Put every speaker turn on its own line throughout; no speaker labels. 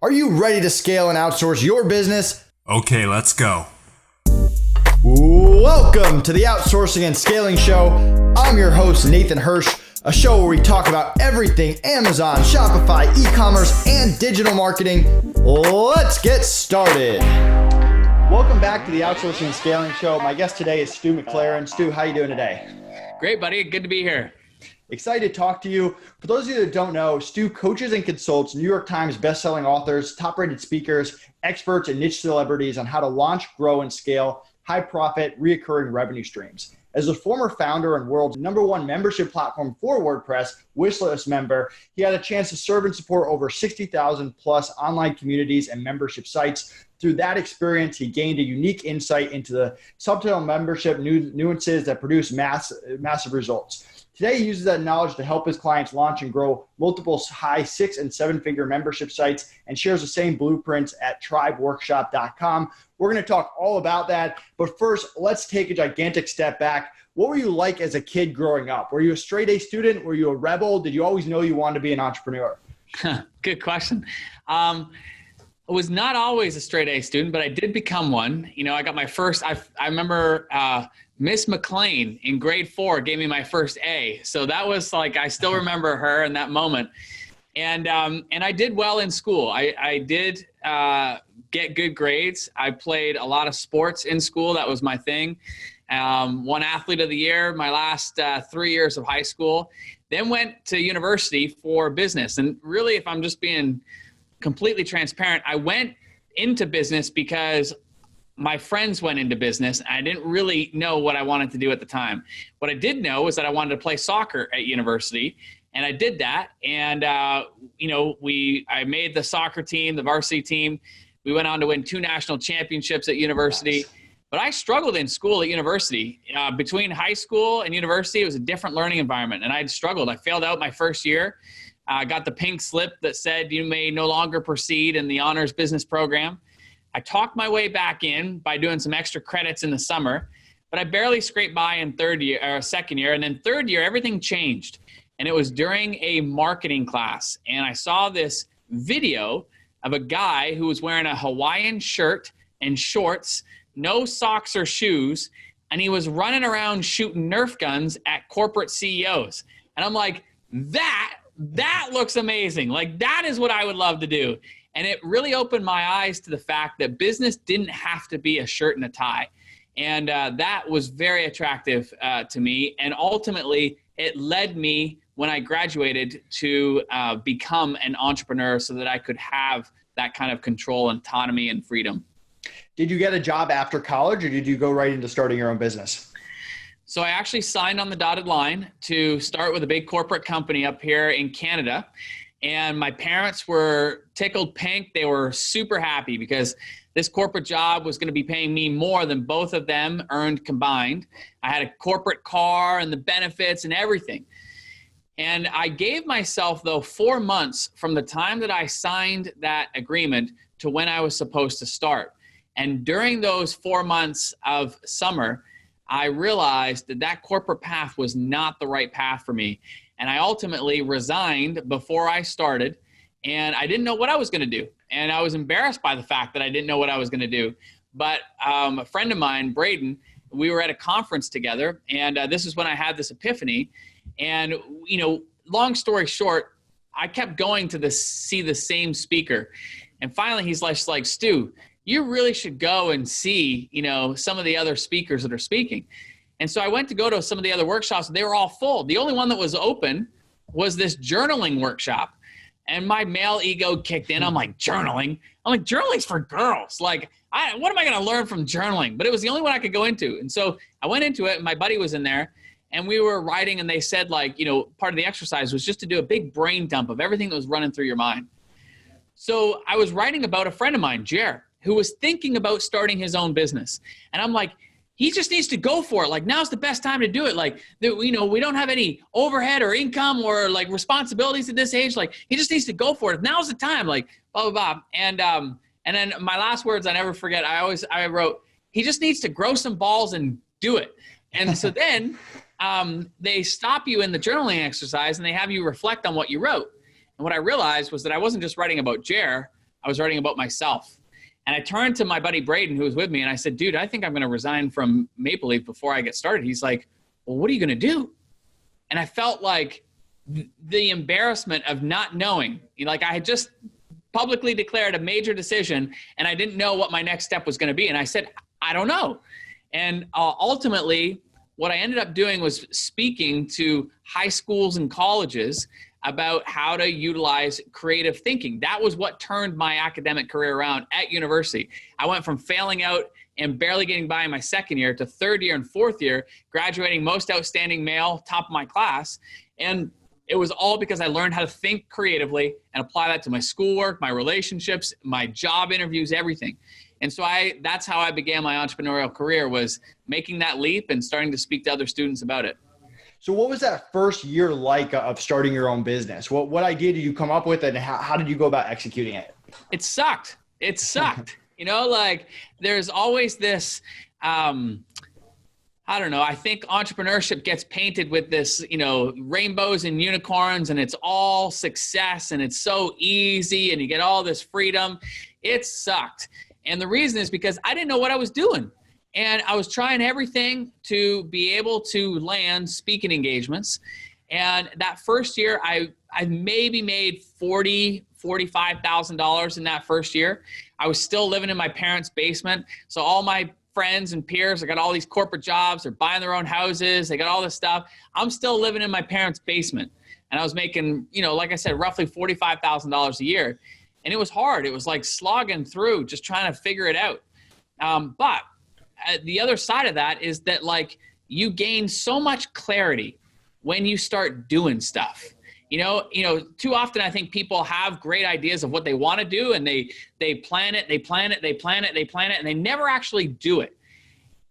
Are you ready to scale and outsource your business?
Okay, let's go.
Welcome to the Outsourcing and Scaling Show. I'm your host, Nathan Hirsch, a show where we talk about everything Amazon, Shopify, e-commerce, and digital marketing. Let's get started. Welcome back to the Outsourcing and Scaling Show. My guest today is Stu McLaren. Stu, how are you doing today?
Great, buddy. Good to be here.
Excited to talk to you. For those of you that don't know, Stu coaches and consults New York Times bestselling authors, top-rated speakers, experts, and niche celebrities on how to launch, grow, and scale high-profit, reoccurring revenue streams. As a former founder and world's #1 membership platform for WordPress, WishList member, he had a chance to serve and support over 60,000 plus online communities and membership sites. Through that experience, he gained a unique insight into the subtle membership nuances that produce massive results. Today, he uses that knowledge to help his clients launch and grow multiple high 6- and 7-figure membership sites and shares the same blueprints at tribeworkshop.com. We're going to talk all about that. But first, let's take a gigantic step back. What were you like as a kid growing up? Were you a straight A student? Were you a rebel? Did you always know you wanted to be an entrepreneur?
Good question. I was not always a straight A student, but I did become one. You know, I got my first, I remember Miss McLean in grade 4 gave me my first A. So that was like, I still remember her in that moment. And I did well in school. I did get good grades. I played a lot of sports in school. That was my thing. Won athlete of the year my last 3 years of high school, then went to university for business. And really, if I'm just being completely transparent, I went into business because my friends went into business. I didn't really know what I wanted to do at the time. What I did know was that I wanted to play soccer at university, and I did that. And, I made the soccer team, the varsity team. We went on to win 2 national championships at university. Nice. But I struggled in school at university. Between high school and university, it was a different learning environment, and I struggled. I failed out my first year. I got the pink slip that said you may no longer proceed in the honors business program. I talked my way back in by doing some extra credits in the summer, but I barely scraped by in second year. And then third year, everything changed. And it was during a marketing class. And I saw this video of a guy who was wearing a Hawaiian shirt and shorts, no socks or shoes, and he was running around shooting Nerf guns at corporate CEOs. And I'm like, that looks amazing. Like, that is what I would love to do. And it really opened my eyes to the fact that business didn't have to be a shirt and a tie. And that was very attractive to me. And ultimately, it led me, when I graduated, to become an entrepreneur so that I could have that kind of control, autonomy, and freedom.
Did you get a job after college, or did you go right into starting your own business?
So I actually signed on the dotted line to start with a big corporate company up here in Canada. And my parents were tickled pink. They were super happy because this corporate job was going to be paying me more than both of them earned combined. I had a corporate car and the benefits and everything. And I gave myself, though, 4 months from the time that I signed that agreement to when I was supposed to start. And during those 4 months of summer, I realized that corporate path was not the right path for me. And I ultimately resigned before I started, and I didn't know what I was going to do. And I was embarrassed by the fact that I didn't know what I was going to do. But a friend of mine, Braden, we were at a conference together, and this is when I had this epiphany. And, long story short, I kept going to see the same speaker. And finally, he's like, Stu, you really should go and see, some of the other speakers that are speaking. And so I went to go to some of the other workshops. They were all full. The only one that was open was this journaling workshop. And my male ego kicked in. I'm like, journaling? I'm like, journaling's for girls. Like, what am I going to learn from journaling? But it was the only one I could go into. And so I went into it, and my buddy was in there. And we were writing, and they said, part of the exercise was just to do a big brain dump of everything that was running through your mind. So I was writing about a friend of mine, Jer, who was thinking about starting his own business. And I'm like, he just needs to go for it. Like, now's the best time to do it. Like, we don't have any overhead or income or like responsibilities at this age. Like, he just needs to go for it. Now's the time. Like, blah, blah, blah. And then my last words I never forget. I wrote, he just needs to grow some balls and do it. And so then they stop you in the journaling exercise and they have you reflect on what you wrote. And what I realized was that I wasn't just writing about Jer. I was writing about myself. And I turned to my buddy Braden, who was with me, and I said, dude, I think I'm going to resign from Maple Leaf before I get started. He's like, well, what are you going to do? And I felt like the embarrassment of not knowing. Like, I had just publicly declared a major decision, and I didn't know what my next step was going to be. And I said, I don't know. And ultimately, what I ended up doing was speaking to high schools and colleges about how to utilize creative thinking. That was what turned my academic career around at university. I went from failing out and barely getting by in my second year to third year and fourth year, graduating most outstanding male, top of my class. And it was all because I learned how to think creatively and apply that to my schoolwork, my relationships, my job interviews, everything. And so that's how I began my entrepreneurial career, was making that leap and starting to speak to other students about it.
So what was that first year like of starting your own business? What idea did you come up with, and how did you go about executing it?
It sucked. Like, there's always this, I don't know, I think entrepreneurship gets painted with this, rainbows and unicorns, and it's all success and it's so easy and you get all this freedom. It sucked. And the reason is because I didn't know what I was doing. And I was trying everything to be able to land speaking engagements. And that first year, I maybe made $45,000 in that first year. I was still living in my parents' basement. So all my friends and peers, I got all these corporate jobs. They're buying their own houses. They got all this stuff. I'm still living in my parents' basement. And I was making, like I said, roughly $45,000 a year. And it was hard. It was like slogging through, just trying to figure it out. But the other side of that is that, like, you gain so much clarity when you start doing stuff. Too often I think people have great ideas of what they want to do, and they plan it, and they never actually do it.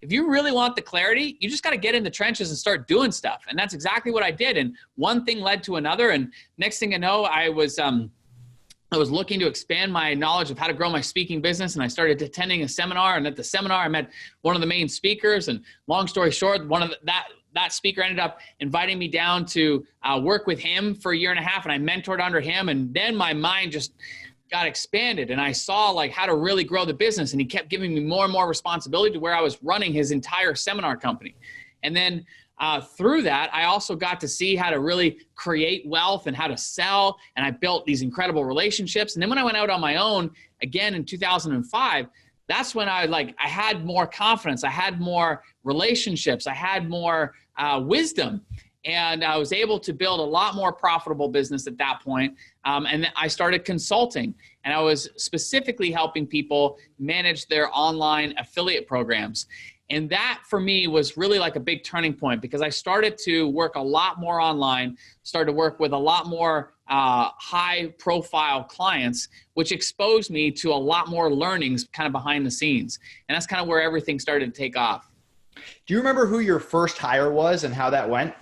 If you really want the clarity, you just got to get in the trenches and start doing stuff. And that's exactly what I did. And one thing led to another. And next thing I know, I was looking to expand my knowledge of how to grow my speaking business, and I started attending a seminar. And at the seminar, I met one of the main speakers. And long story short, that speaker ended up inviting me down to work with him for a year and a half, and I mentored under him. And then my mind just got expanded, and I saw like how to really grow the business. And he kept giving me more and more responsibility to where I was running his entire seminar company. And then through that, I also got to see how to really create wealth and how to sell. And I built these incredible relationships. And then when I went out on my own again in 2005, that's when I had more confidence. I had more relationships. I had more wisdom. And I was able to build a lot more profitable business at that point. And I started consulting. And I was specifically helping people manage their online affiliate programs. And that for me was really like a big turning point, because I started to work a lot more online, started to work with a lot more high profile clients, which exposed me to a lot more learnings kind of behind the scenes. And that's kind of where everything started to take off.
Do you remember who your first hire was and how that went?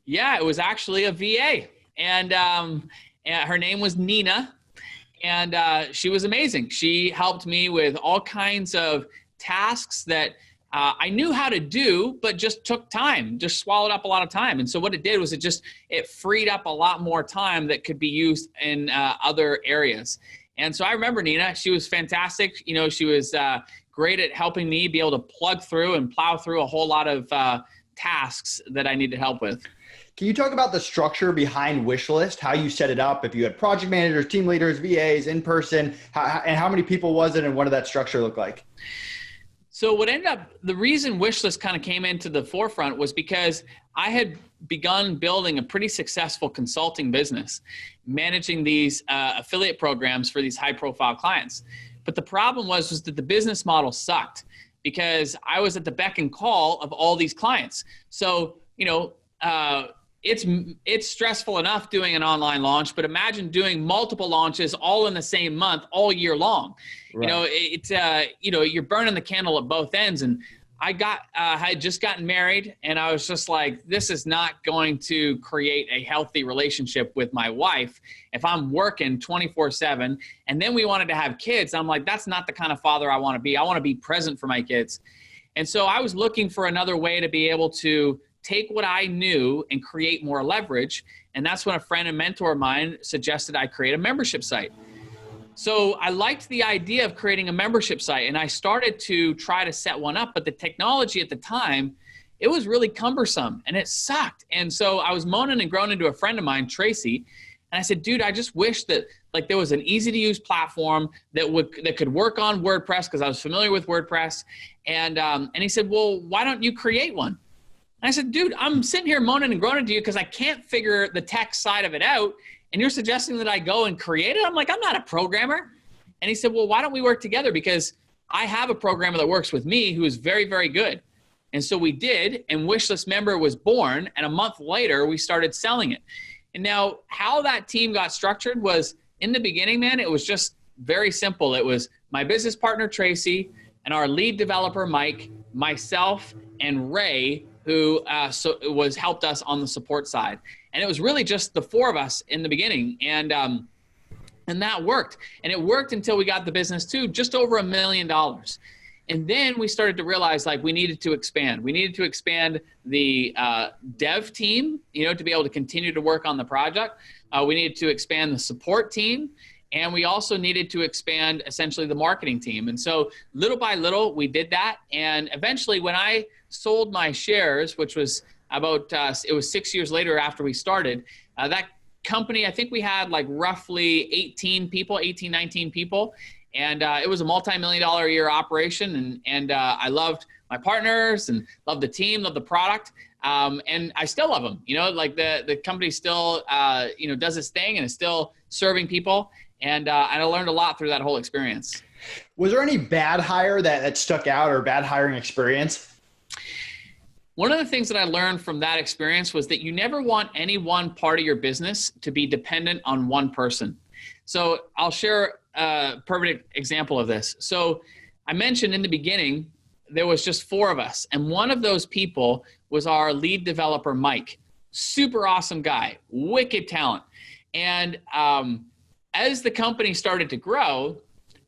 Yeah, it was actually a VA. And her name was Nina. And she was amazing. She helped me with all kinds of tasks that I knew how to do, but just took time, just swallowed up a lot of time. And so what it did was it freed up a lot more time that could be used in other areas. And so I remember Nina, she was fantastic. She was great at helping me be able to plug through and plow through a whole lot of tasks that I needed help with.
Can you talk about the structure behind WishList, how you set it up, if you had project managers, team leaders, VAs, in person, and how many people was it, and what did that structure look like?
So the reason WishList kind of came into the forefront was because I had begun building a pretty successful consulting business, managing these affiliate programs for these high profile clients. But the problem was that the business model sucked, because I was at the beck and call of all these clients. So, it's stressful enough doing an online launch, but imagine doing multiple launches all in the same month, all year long. Right. You're burning the candle at both ends. And I had just gotten married, and I was just like, this is not going to create a healthy relationship with my wife if I'm working 24/7. And then we wanted to have kids. I'm like, that's not the kind of father I want to be. I want to be present for my kids. And so I was looking for another way to be able to take what I knew and create more leverage. And that's when a friend and mentor of mine suggested I create a membership site. So I liked the idea of creating a membership site, and I started to try to set one up, but the technology at the time, it was really cumbersome and it sucked. And so I was moaning and groaning to a friend of mine, Tracy, and I said, dude, I just wish that like there was an easy to use platform that could work on WordPress, because I was familiar with WordPress. And he said, well, why don't you create one? And I said, dude, I'm sitting here moaning and groaning to you because I can't figure the tech side of it out. And you're suggesting that I go and create it? I'm like, I'm not a programmer. And he said, well, why don't we work together? Because I have a programmer that works with me who is very, very good. And so we did, and WishList Member was born. And a month later, we started selling it. And now how that team got structured was, in the beginning, man, it was just very simple. It was my business partner, Tracy, and our lead developer, Mike, myself, and Ray, who helped us on the support side. And it was really just the four of us in the beginning. And that worked. And it worked until we got the business to just over $1 million. And then we started to realize like we needed to expand. We needed to expand the dev team, to be able to continue to work on the project. We needed to expand the support team. And we also needed to expand essentially the marketing team. And so little by little, we did that. And eventually when I sold my shares, which was about, it was 6 years later after we started, that company, I think we had like roughly 18, 19 people. And it was a multi-million-dollar a year operation. And I loved my partners and loved the team, loved the product. And I still love them, like the company still, does its thing and is still serving people. And I learned a lot through that whole experience.
Was there any bad hire that stuck out, or bad hiring experience?
One of the things that I learned from that experience was that you never want any one part of your business to be dependent on one person. So I'll share a perfect example of this. So I mentioned in the beginning, there was just four of us. And one of those people was our lead developer, Mike. Super awesome guy, wicked talent. And as the company started to grow,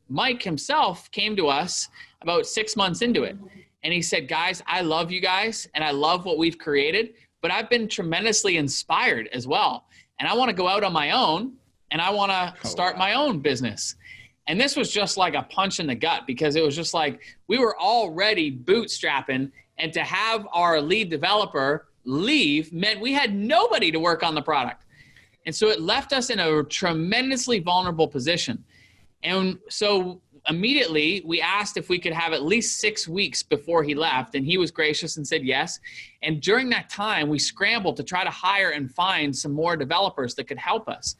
Mike himself came to us about 6 months into it. And he said, guys, I love you guys and I love what we've created, but I've been tremendously inspired as well. And I want to go out on my own and I want to start my own business. And this was just like a punch in the gut, because it was just like we were already bootstrapping, and to have our lead developer leave meant we had nobody to work on the product. And so it left us in a tremendously vulnerable position. And so immediately we asked if we could have at least 6 weeks before he left, and he was gracious and said yes. And during that time, we scrambled to try to hire and find some more developers that could help us.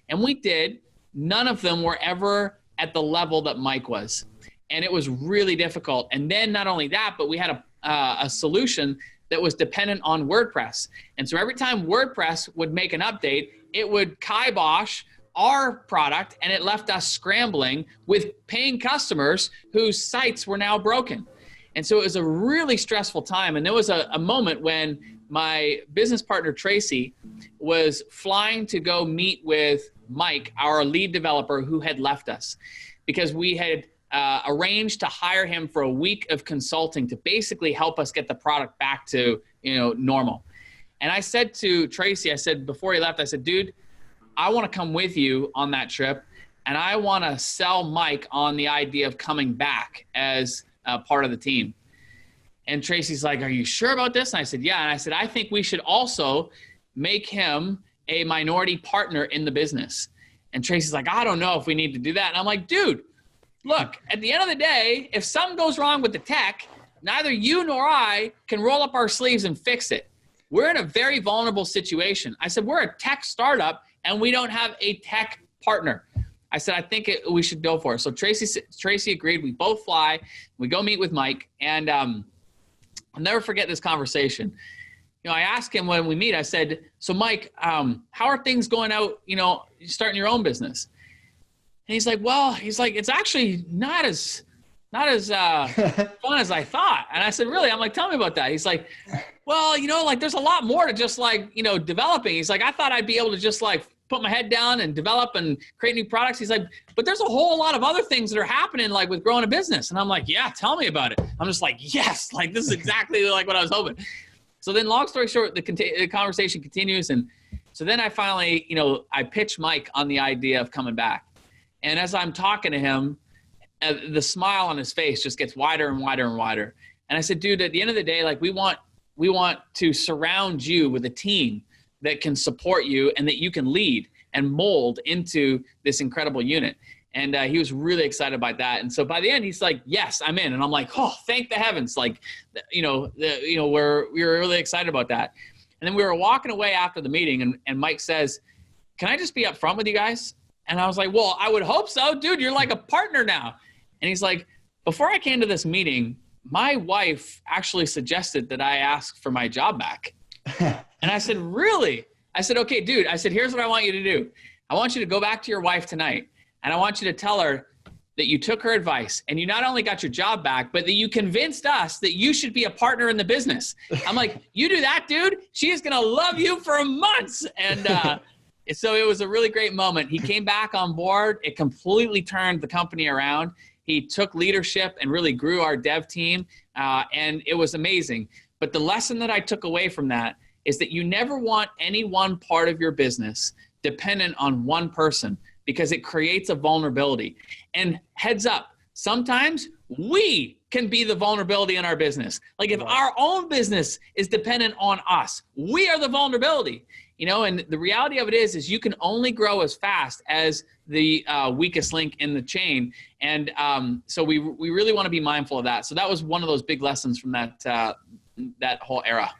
And we did. None of them were ever at the level that Mike was. And it was really difficult. And then not only that, but we had a solution that was dependent on WordPress. And so every time WordPress would make an update, it would kibosh our product, and it left us scrambling with paying customers whose sites were now broken. And so it was a really stressful time. And there was a moment when my business partner, Tracy, was flying to go meet with Mike, our lead developer, who had left us, because we had arranged to hire him for a week of consulting to basically help us get the product back to, normal. And I said to Tracy, before he left, I said, dude, I want to come with you on that trip, and I want to sell Mike on the idea of coming back as part of the team. And Tracy's like, are you sure about this? And I said, yeah. And I said, I think we should also make him a minority partner in the business. And Tracy's like, I don't know if we need to do that. And I'm like, dude, look, at the end of the day, if something goes wrong with the tech, neither you nor I can roll up our sleeves and fix it. We're in a very vulnerable situation. I said, we're a tech startup and we don't have a tech partner. I said, I think we should go for it. So Tracy agreed. We both fly. We go meet with Mike. And I'll never forget this conversation. I asked him when we meet, I said, so Mike, how are things going out, starting your own business? And he's like, it's actually not as fun as I thought. And I said, really? I'm like, tell me about that. He's like, well, there's a lot more to just developing. He's like, I thought I'd be able to just put my head down and develop and create new products. He's like, but there's a whole lot of other things that are happening with growing a business. And I'm like, yeah, tell me about it. I'm just like, yes, this is exactly what I was hoping. So then long story short, the conversation continues. And so then I finally, I pitched Mike on the idea of coming back. And as I'm talking to him, the smile on his face just gets wider and wider and wider. And I said, dude, at the end of the day, like we want to surround you with a team that can support you and that you can lead and mold into this incredible unit. And he was really excited about that. And so by the end, he's like, yes, I'm in. And I'm like, oh, thank the heavens. Like, we were really excited about that. And then we were walking away after the meeting and Mike says, can I just be upfront with you guys? And I was like, well, I would hope so, dude. You're like a partner now. And he's like, before I came to this meeting, my wife actually suggested that I ask for my job back. And I said, really? I said, okay, dude. I said, here's what I want you to do. I want you to go back to your wife tonight. And I want you to tell her that you took her advice and you not only got your job back, but that you convinced us that you should be a partner in the business. I'm like, you do that, dude. She is going to love you for months. And so it was a really great moment. He came back on board. It completely turned the company around. He took leadership and really grew our dev team. And it was amazing. But the lesson that I took away from that is that you never want any one part of your business dependent on one person, because it creates a vulnerability. And heads up, sometimes we can be the vulnerability in our business. Like if our own business is dependent on us, we are the vulnerability. And the reality of it is you can only grow as fast as the weakest link in the chain. And so we really want to be mindful of that. So that was one of those big lessons from that whole era.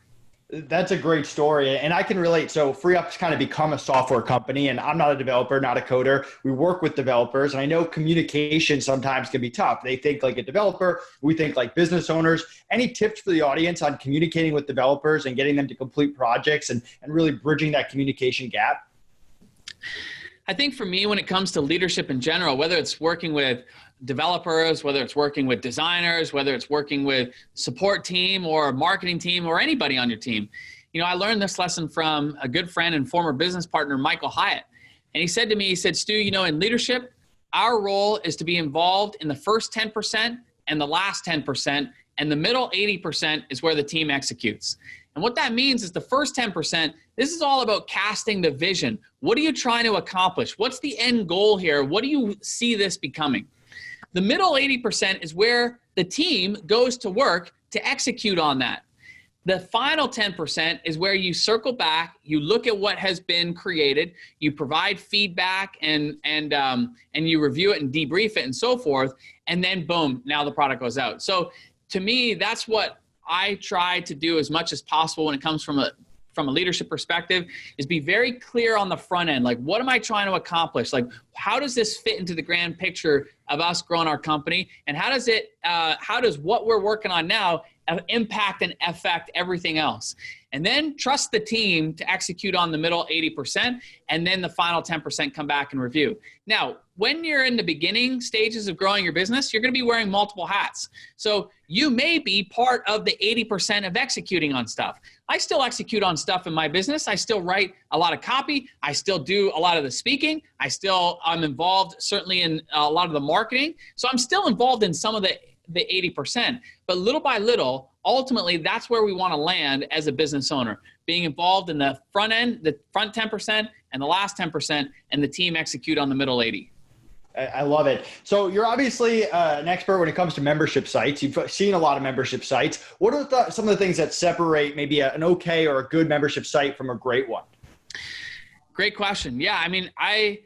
That's a great story. And I can relate. So FreeUp's kind of become a software company, and I'm not a developer, not a coder. We work with developers, and I know communication sometimes can be tough. They think like a developer. We think like business owners. Any tips for the audience on communicating with developers and getting them to complete projects and really bridging that communication gap?
I think for me, when it comes to leadership in general, whether it's working with developers, whether it's working with designers, whether it's working with support team or marketing team or anybody on your team, I learned this lesson from a good friend and former business partner, Michael Hyatt. And he said to me, he said, Stu, in leadership, our role is to be involved in the first 10% and the last 10%, and the middle 80% is where the team executes. And what that means is the first 10%, this is all about casting the vision. What are you trying to accomplish? What's the end goal here? What do you see this becoming? The middle 80% is where the team goes to work to execute on that. The final 10% is where you circle back, you look at what has been created, you provide feedback and you review it and debrief it and so forth, and then boom, now the product goes out. So to me, that's what I try to do as much as possible when it comes from a leadership perspective, is be very clear on the front end. Like, what am I trying to accomplish? Like, how does this fit into the grand picture of us growing our company? And how does what we're working on now impact and affect everything else? And then trust the team to execute on the middle 80%, and then the final 10% come back and review. Now, when you're in the beginning stages of growing your business, you're going to be wearing multiple hats. So you may be part of the 80% of executing on stuff. I still execute on stuff in my business. I still write a lot of copy. I still do a lot of the speaking. I'm involved certainly in a lot of the marketing. So I'm still involved in some of the 80%. But little by little, ultimately, that's where we want to land as a business owner, being involved in the front end, the front 10% and the last 10%, and the team execute on the middle 80.
I love it. So you're obviously an expert when it comes to membership sites. You've seen a lot of membership sites. What are some of the things that separate maybe an okay or a good membership site from a great one?
Great question. Yeah, I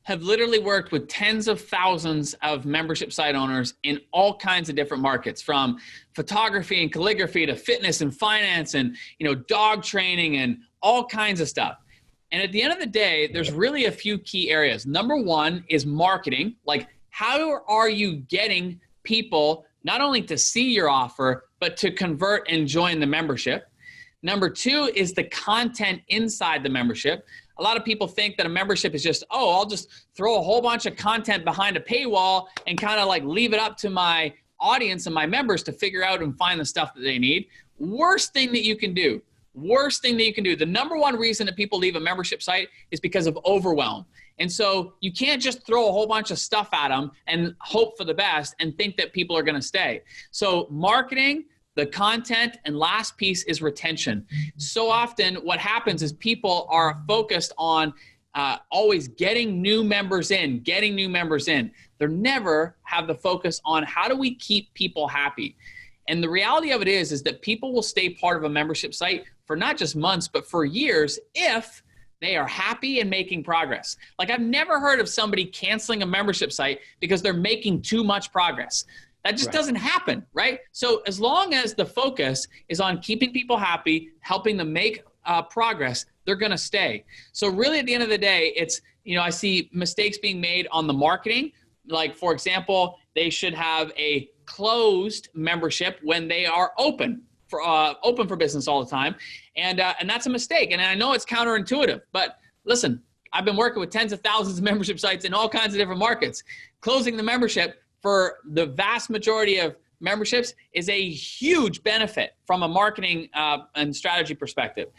have literally worked with tens of thousands of membership site owners in all kinds of different markets, from photography and calligraphy to fitness and finance and, dog training and all kinds of stuff. And at the end of the day, there's really a few key areas. Number one is marketing. Like, how are you getting people not only to see your offer, but to convert and join the membership? Number two is the content inside the membership. A lot of people think that a membership is just, I'll just throw a whole bunch of content behind a paywall and kind of like leave it up to my audience and my members to figure out and find the stuff that they need. Worst thing that you can do. The number one reason that people leave a membership site is because of overwhelm. And so you can't just throw a whole bunch of stuff at them and hope for the best and think that people are going to stay. So marketing, the content, and last piece is retention. So often what happens is people are focused on always getting new members in. They never have the focus on how do we keep people happy. And the reality of it is that people will stay part of a membership site for not just months, but for years if they are happy and making progress. Like, I've never heard of somebody canceling a membership site because they're making too much progress. That just doesn't happen, right? So as long as the focus is on keeping people happy, helping them make progress, they're going to stay. So really at the end of the day, it's, I see mistakes being made on the marketing. Like, for example, they should have a closed membership when they are open for business all the time. And that's a mistake. And I know it's counterintuitive, but listen, I've been working with tens of thousands of membership sites in all kinds of different markets. Closing the membership for the vast majority of memberships is a huge benefit from a marketing and strategy perspective.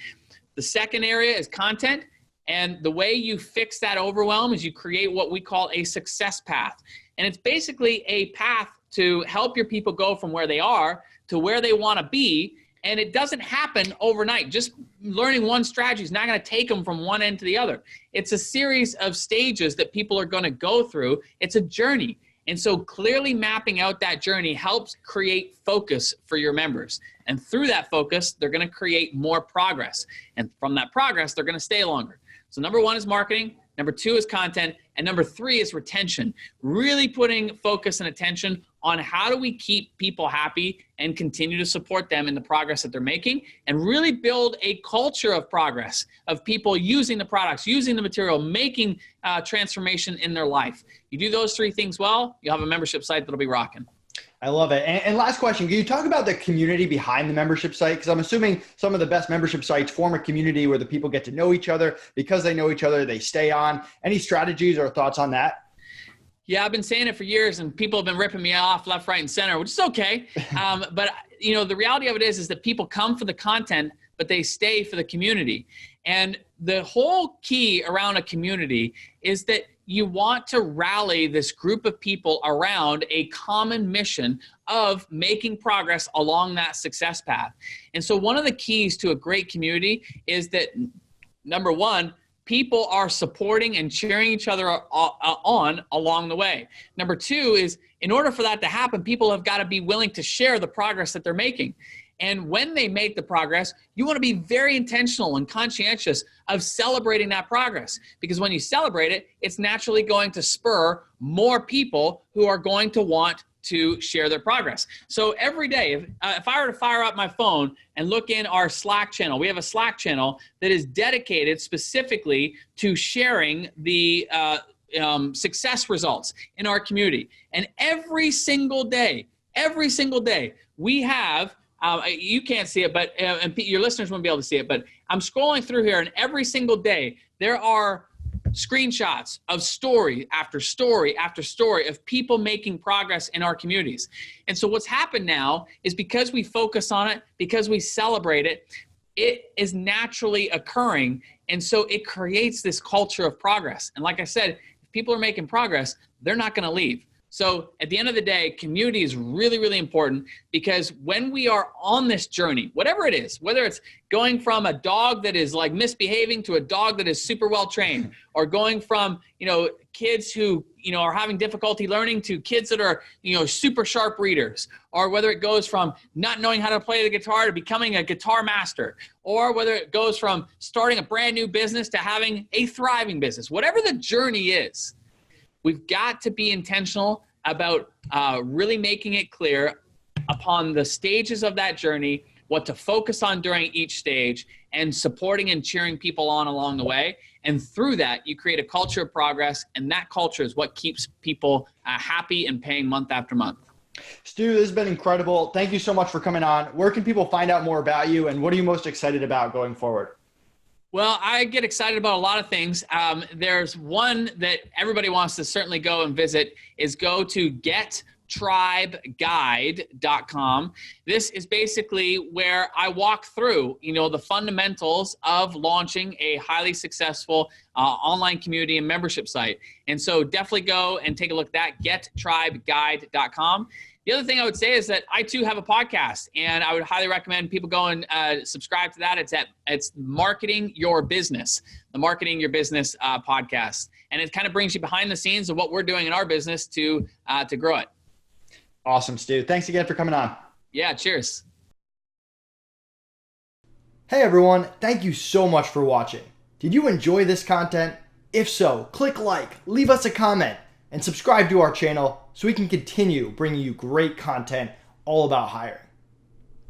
The second area is content. And the way you fix that overwhelm is you create what we call a success path. And it's basically a path to help your people go from where they are to where they want to be. And it doesn't happen overnight. Just learning one strategy is not going to take them from one end to the other. It's a series of stages that people are going to go through. It's a journey. And so clearly mapping out that journey helps create focus for your members. And through that focus, they're going to create more progress. And from that progress, they're going to stay longer. So number one is marketing. Number two is content. And number three is retention. Really putting focus and attention on how do we keep people happy and continue to support them in the progress that they're making, and really build a culture of progress, of people using the products, using the material, making transformation in their life. You do those three things well, you'll have a membership site that'll be rocking.
I love it. And last question, can you talk about the community behind the membership site? Because I'm assuming some of the best membership sites form a community where the people get to know each other. Because they know each other, they stay on. Any strategies or thoughts on that?
Yeah, I've been saying it for years, and people have been ripping me off left, right, and center, which is okay. But the reality of it is that people come for the content, but they stay for the community. And the whole key around a community is that you want to rally this group of people around a common mission of making progress along that success path. And so one of the keys to a great community is that, number one, people are supporting and cheering each other on along the way. Number two is, in order for that to happen, people have got to be willing to share the progress that they're making. And when they make the progress, you want to be very intentional and conscientious of celebrating that progress. Because when you celebrate it, it's naturally going to spur more people who are going to want to share their progress. So every day, if I were to fire up my phone and look in our Slack channel, we have a Slack channel that is dedicated specifically to sharing the success results in our community. And every single day, we have, you can't see it, but and your listeners won't be able to see it, but I'm scrolling through here, and every single day there are screenshots of story after story after story of people making progress in our communities. And so what's happened now is, because we focus on it, because we celebrate it, it is naturally occurring. And so it creates this culture of progress. And like I said, if people are making progress, they're not going to leave. So at the end of the day, community is really, really important, because when we are on this journey, whatever it is, whether it's going from a dog that is like misbehaving to a dog that is super well trained, or going from, kids who, are having difficulty learning to kids that are, super sharp readers, or whether it goes from not knowing how to play the guitar to becoming a guitar master, or whether it goes from starting a brand new business to having a thriving business, whatever the journey is, we've got to be intentional about really making it clear upon the stages of that journey, what to focus on during each stage, and supporting and cheering people on along the way. And through that, you create a culture of progress, and that culture is what keeps people happy and paying month after month.
Stu, this has been incredible. Thank you so much for coming on. Where can people find out more about you, and what are you most excited about going forward?
Well, I get excited about a lot of things. There's one that everybody wants to certainly go and visit, is go to gettribeguide.com. This is basically where I walk through, the fundamentals of launching a highly successful online community and membership site. And so definitely go and take a look at that, gettribeguide.com. The other thing I would say is that I too have a podcast, and I would highly recommend people go and subscribe to that. It's Marketing Your Business, the Marketing Your Business podcast, and it kind of brings you behind the scenes of what we're doing in our business to grow it.
Awesome, Stu. Thanks again for coming on.
Yeah, cheers.
Hey everyone, thank you so much for watching. Did you enjoy this content? If so, click like, leave us a comment, and subscribe to our channel so we can continue bringing you great content all about hiring.